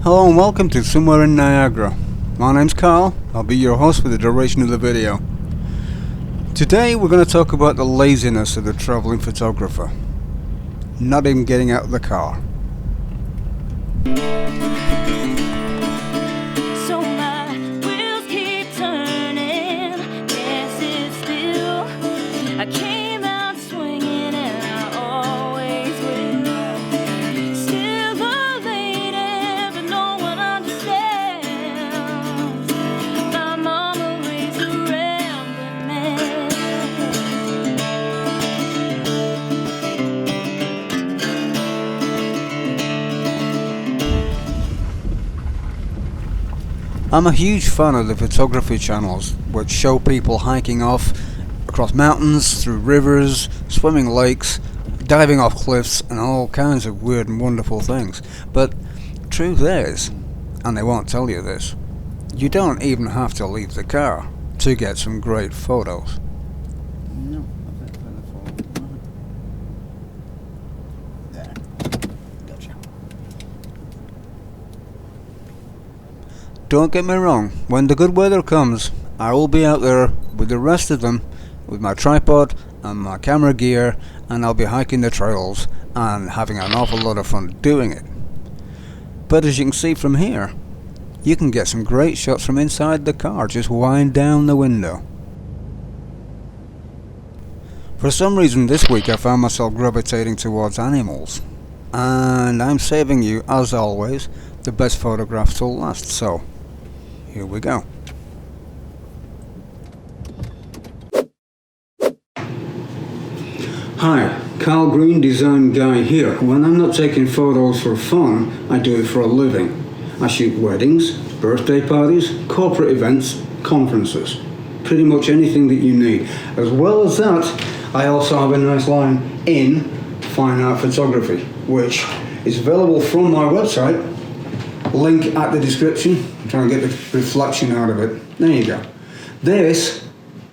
Hello and welcome to Somewhere in Niagara. My name's Carl. I'll be your host for the duration of the video. Today we're going to talk about the laziness of the travelling photographer. Not even getting out of the car. So my wheels keep turning, guess it's still. I came out swinging and I always will. Still the lady, but no one understands. My mama raised a rambling man. I'm a huge fan of the photography channels which show people hiking off across mountains, through rivers, swimming lakes, diving off cliffs and all kinds of weird and wonderful things. But truth is, and they won't tell you this, you don't even have to leave the car to get some great photos. No, a bit further forward. There. Gotcha. Don't get me wrong, when the good weather comes, I will be out there with the rest of them, with my tripod and my camera gear, and I'll be hiking the trails and having an awful lot of fun doing it. But as you can see from here, you can get some great shots from inside the car. Just wind down the window. For some reason this week I found myself gravitating towards animals, and I'm saving you, as always, the best photographs till last, so here we go. Hi, Carl Green, design guy here. When I'm not taking photos for fun, I do it for a living. I shoot weddings, birthday parties, corporate events, conferences. Pretty much anything that you need. As well as that, I also have a nice line in fine art photography, which is available from my website. Link at the description. I'm trying to get the reflection out of it. There you go. This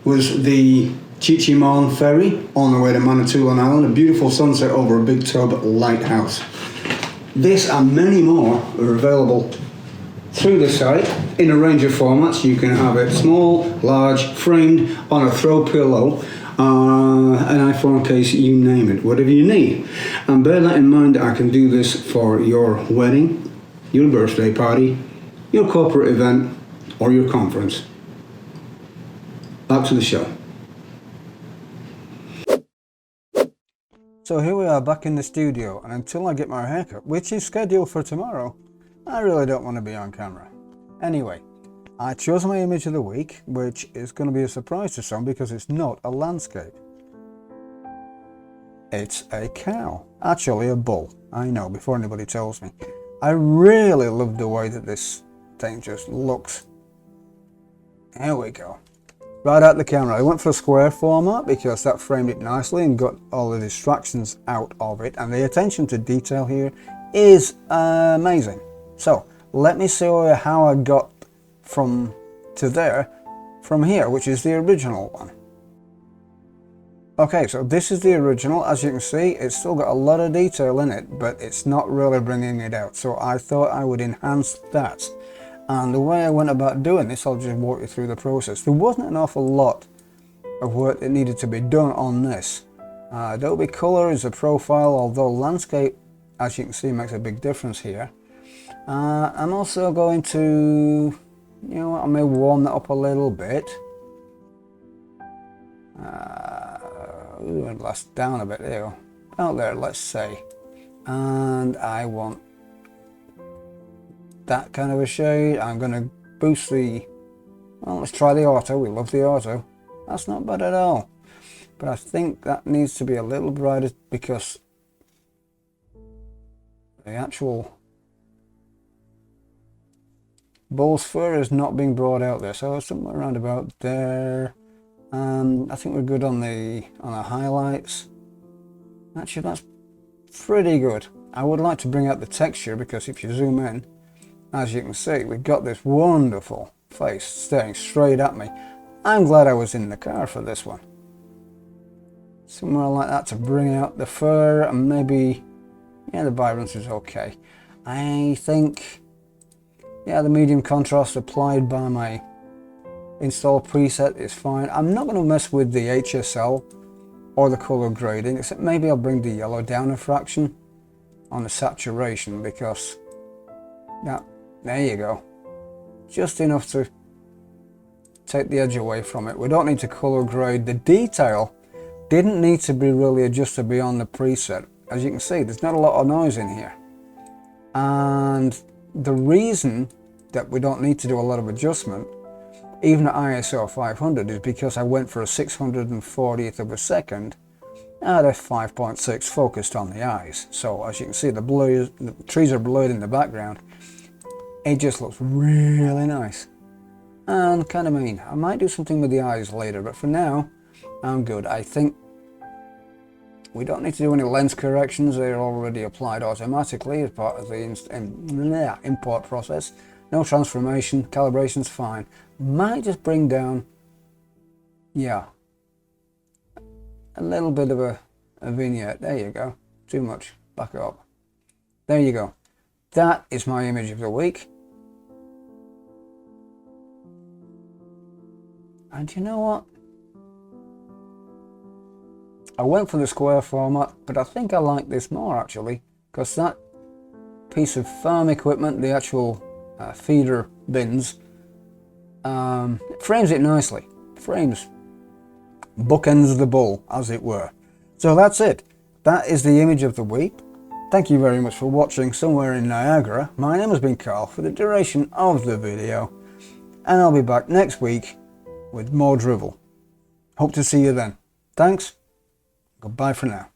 was the Chichimon ferry on the way to Manitoulin Island, a beautiful sunset over a big tub lighthouse. This and many more are available through the site in a range of formats. You can have it small, large, framed, on a throw pillow, an iPhone case, you name it, whatever you need. And bear that in mind, I can do this for your wedding, your birthday party, your corporate event, or your conference. Back to the show. So here we are back in the studio, and until I get my haircut, which is scheduled for tomorrow, I really don't want to be on camera. Anyway, I chose my image of the week, which is going to be a surprise to some because it's not a landscape. It's a cow. Actually a bull. I know, before anybody tells me. I really love the way that this thing just looks. There we go. Right out the camera. I went for a square format because that framed it nicely and got all the distractions out of it, and the attention to detail here is amazing. So let me show you how I got from to there from here, which is the original one. Okay, so this is the original. As you can see, it's still got a lot of detail in it, but it's not really bringing it out, so I thought I would enhance that. And the way I went about doing this, I'll just walk you through the process. There wasn't an awful lot of work that needed to be done on this. Adobe Color is a profile, although landscape, as you can see, makes a big difference here. I'm also going to, you know what, I may warm that up a little bit. Ooh, last down a bit there. Out there, let's say. And I want that kind of a shade. I'm going to boost the, well, let's try the auto. We love the auto. That's not bad at all, but I think that needs to be a little brighter because the actual bull's fur is not being brought out there, so somewhere around about there. I think we're good on the highlights. Actually, that's pretty good. I would like to bring out the texture because if you zoom in, as you can see, we've got this wonderful face staring straight at me. I'm glad I was in the car for this one. Somewhere like that to bring out the fur and maybe, yeah, the vibrance is okay. I think Yeah, the medium contrast applied by my install preset is fine. I'm not going to mess with the HSL or the color grading, except maybe I'll bring the yellow down a fraction on the saturation, because yeah, there you go, just enough to take the edge away from it. We don't need to color grade. The detail didn't need to be really adjusted beyond the preset. As you can see, there's not a lot of noise in here, and the reason that we don't need to do a lot of adjustment even at ISO 500 is because I went for a 640th of a second at f5.6 focused on the eyes. So as you can see, the trees are blurred in the background. It just looks really nice and kind of mean. I might do something with the eyes later, but for now I'm good. I think we don't need to do any lens corrections. They're already applied automatically as part of the import process. No transformation, calibration's fine. Might just bring down, yeah, a little bit of a vignette. There you go. Too much. Back it up. There you go. That is my image of the week. And you know what? I went for the square format, but I think I like this more actually, because that piece of farm equipment, the actual feeder bins, it frames it nicely. Frames, bookends the bull, as it were. So that's it. That is the image of the week. Thank you very much for watching Somewhere in Niagara. My name has been Carl for the duration of the video, and I'll be back next week with more drivel. Hope to see you then. Thanks. Goodbye for now.